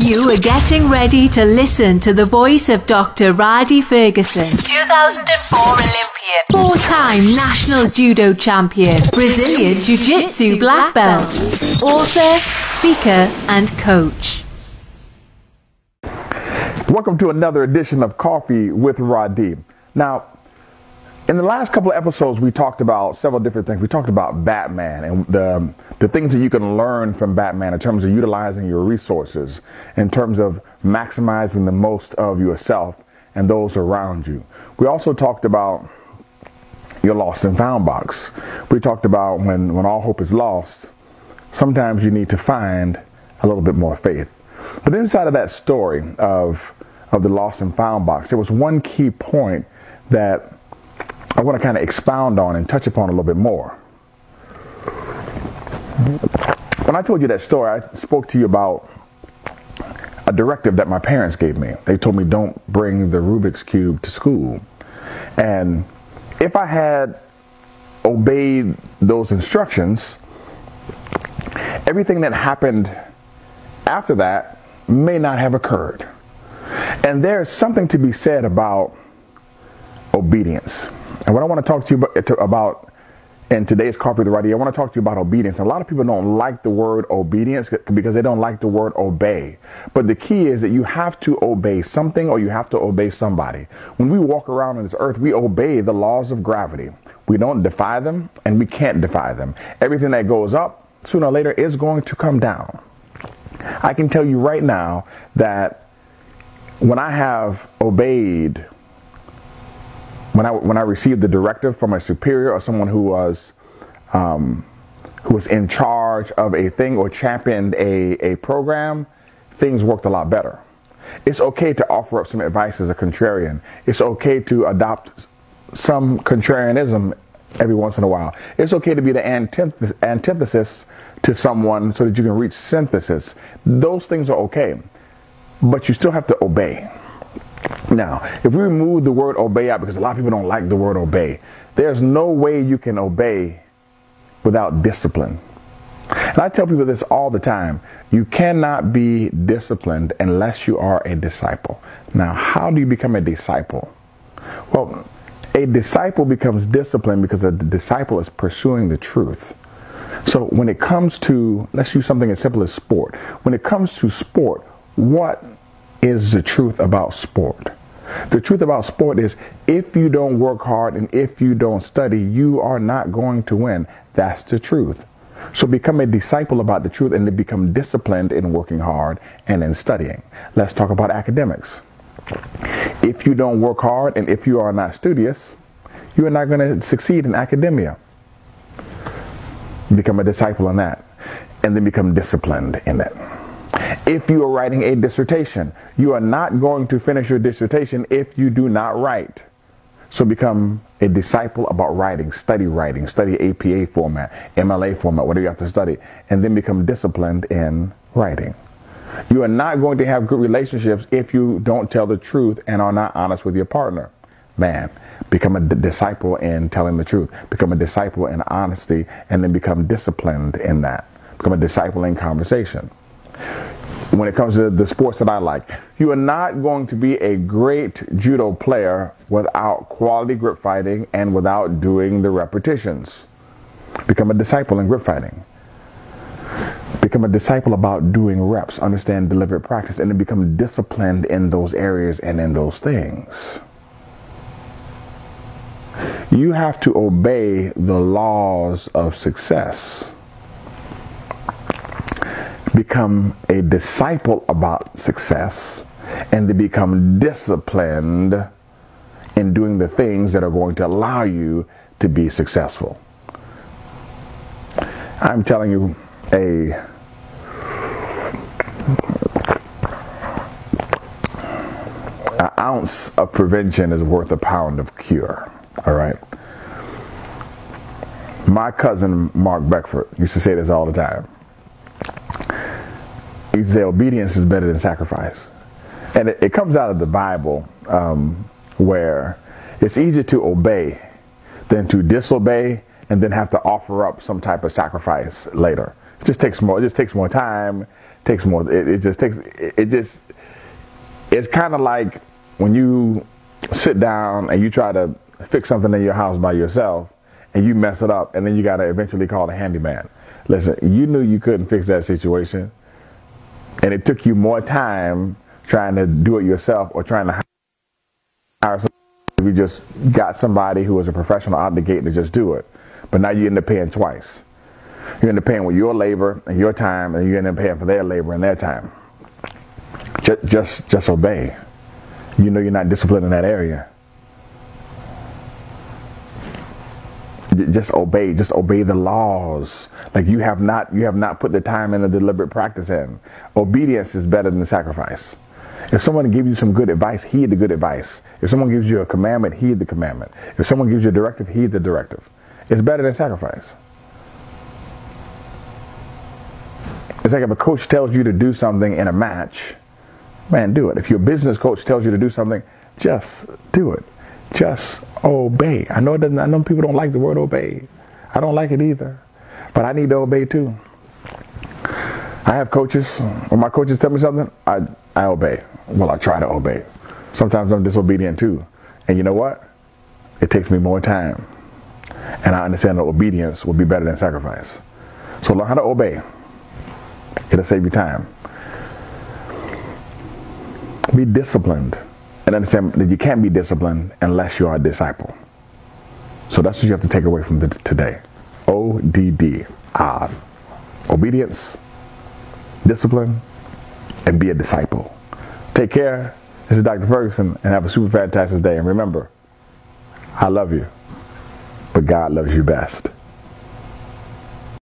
You are getting ready to listen to the voice of Dr. Rhadi Ferguson, 2004 Olympian, four-time national judo champion, Brazilian Jiu-Jitsu black belt, author, speaker, and coach. Welcome to another edition of Coffee with Rhadi. Now, in the last couple of episodes, we talked about several different things. We talked about Batman and the things that you can learn from Batman in terms of utilizing your resources, in terms of maximizing the most of yourself and those around you. We also talked about your lost and found box. We talked about when all hope is lost, sometimes you need to find a little bit more faith. But inside of that story of the lost and found box, there was one key point that I want to kind of expound on and touch upon a little bit more. When I told you that story, I spoke to you about a directive that my parents gave me. They told me don't bring the Rubik's Cube to school. And if I had obeyed those instructions, everything that happened after that may not have occurred. And there's something to be said about obedience. And what I want to talk to you about in today's Coffee with Rhadi, I want to talk to you about obedience. A lot of people don't like the word obedience because they don't like the word obey. But the key is that you have to obey something or you have to obey somebody. When we walk around on this earth, we obey the laws of gravity. We don't defy them and we can't defy them. Everything that goes up, sooner or later, is going to come down. I can tell you right now that when I have obeyed, when I received the directive from a superior or someone who was in charge of a thing or championed a program, things worked a lot better. It's okay to offer up some advice as a contrarian. It's okay to adopt some contrarianism every once in a while. It's okay to be the antithesis to someone so that you can reach synthesis. Those things are okay, but you still have to obey. Now, if we remove the word obey out, because a lot of people don't like the word obey, there's no way you can obey without discipline. And I tell people this all the time. You cannot be disciplined unless you are a disciple. Now, how do you become a disciple? Well, a disciple becomes disciplined because a disciple is pursuing the truth. So when it comes to, let's use something as simple as sport. When it comes to sport, what is the truth about sport? The truth about sport is if you don't work hard and if you don't study, you are not going to win. That's the truth. So become a disciple about the truth and then become disciplined in working hard and in studying. Let's talk about academics. If you don't work hard and if you are not studious, you are not going to succeed in academia. Become a disciple in that and then become disciplined in it. If you are writing a dissertation, you are not going to finish your dissertation if you do not write. So become a disciple about writing, study APA format, MLA format, whatever you have to study, and then become disciplined in writing. You are not going to have good relationships if you don't tell the truth and are not honest with your partner. Man, become a disciple in telling the truth. Become a disciple in honesty and then become disciplined in that. Become a disciple in conversation. When it comes to the sports that I like, you are not going to be a great judo player without quality grip fighting and without doing the repetitions. Become a disciple in grip fighting. Become a disciple about doing reps, understand deliberate practice, and then become disciplined in those areas and in those things. You have to obey the laws of success. Become a disciple about success and to become disciplined in doing the things that are going to allow you to be successful. I'm telling you, an ounce of prevention is worth a pound of cure. All right. My cousin Mark Beckford used to say this all the time. He said obedience is better than sacrifice. And it comes out of the Bible where it's easier to obey than to disobey and then have to offer up some type of sacrifice later. It just takes more time, takes more. It just takes. It's kind of like when you sit down and you try to fix something in your house by yourself, and you mess it up, and then you got to eventually call a handyman. Listen, you knew you couldn't fix that situation, and it took you more time trying to do it yourself or trying to hire somebody. You just got somebody who was a professional out the gate to just do it, but now you end up paying twice. You end up paying with your labor and your time, and you end up paying for their labor and their time. Just obey. You know you're not disciplined in that area. Just obey the laws. Like you have not put the time and the deliberate practice in. Obedience is better than sacrifice. If someone gives you some good advice, heed the good advice. If someone gives you a commandment, heed the commandment. If someone gives you a directive, heed the directive. It's better than sacrifice. It's like if a coach tells you to do something in a match, man, do it. If your business coach tells you to do something, just do it. Just obey. I know people don't like the word obey. I don't like it either. But I need to obey too. I have coaches. When my coaches tell me something, I obey. Well, I try to obey. Sometimes I'm disobedient too. And you know what? It takes me more time. And I understand that obedience will be better than sacrifice. So learn how to obey. It'll save you time. Be disciplined. And understand that you can't be disciplined unless you are a disciple. So that's what you have to take away from today. ODD. Obedience, discipline, and be a disciple. Take care. This is Dr. Ferguson, and have a super fantastic day. And remember, I love you, but God loves you best.